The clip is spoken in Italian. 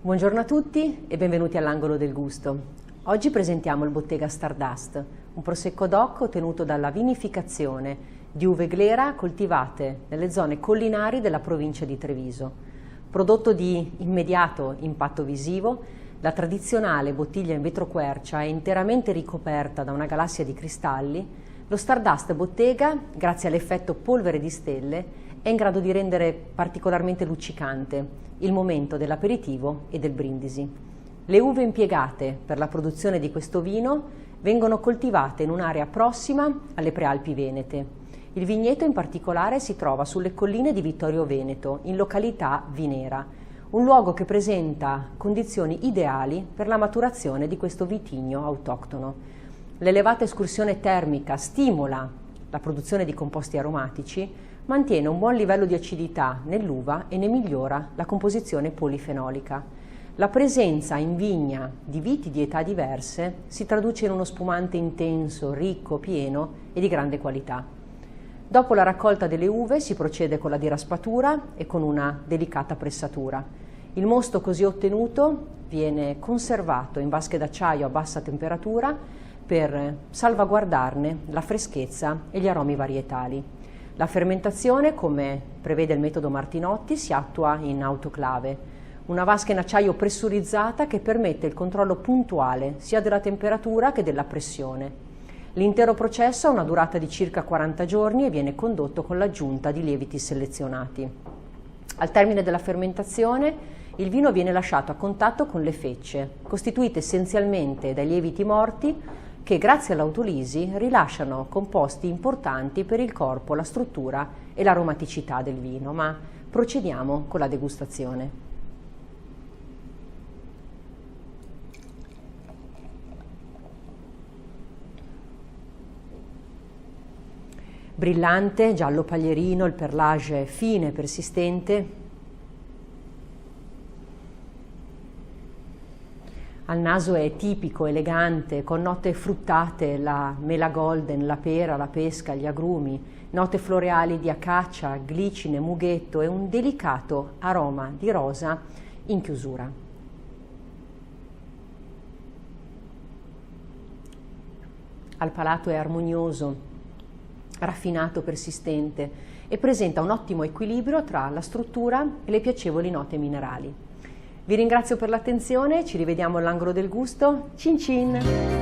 Buongiorno a tutti e benvenuti all'Angolo del Gusto. Oggi presentiamo il Bottega Stardust, un prosecco DOC ottenuto dalla vinificazione di uve glera coltivate nelle zone collinari della provincia di Treviso. Prodotto di immediato impatto visivo, la tradizionale bottiglia in vetroquercia è interamente ricoperta da una galassia di cristalli. Lo Stardust Bottega, grazie all'effetto polvere di stelle, è in grado di rendere particolarmente luccicante il momento dell'aperitivo e del brindisi. Le uve impiegate per la produzione di questo vino vengono coltivate in un'area prossima alle Prealpi Venete. Il vigneto in particolare si trova sulle colline di Vittorio Veneto, in località Vinera, un luogo che presenta condizioni ideali per la maturazione di questo vitigno autoctono. L'elevata escursione termica stimola la produzione di composti aromatici, mantiene un buon livello di acidità nell'uva e ne migliora la composizione polifenolica. La presenza in vigna di viti di età diverse si traduce in uno spumante intenso, ricco, pieno e di grande qualità. Dopo la raccolta delle uve si procede con la diraspatura e con una delicata pressatura. Il mosto così ottenuto viene conservato in vasche d'acciaio a bassa temperatura per salvaguardarne la freschezza e gli aromi varietali. La fermentazione, come prevede il metodo Martinotti, si attua in autoclave, una vasca in acciaio pressurizzata che permette il controllo puntuale sia della temperatura che della pressione. L'intero processo ha una durata di circa 40 giorni e viene condotto con l'aggiunta di lieviti selezionati. Al termine della fermentazione, il vino viene lasciato a contatto con le fecce, costituite essenzialmente dai lieviti morti, che grazie all'autolisi rilasciano composti importanti per il corpo, la struttura e l'aromaticità del vino. Ma procediamo con la degustazione. Brillante, giallo paglierino, il perlage fine e persistente. Al naso è tipico, elegante, con note fruttate, la mela golden, la pera, la pesca, gli agrumi, note floreali di acacia, glicine, mughetto e un delicato aroma di rosa in chiusura. Al palato è armonioso, raffinato, persistente e presenta un ottimo equilibrio tra la struttura e le piacevoli note minerali. Vi ringrazio per l'attenzione, ci rivediamo all'Angolo del Gusto. Cin cin!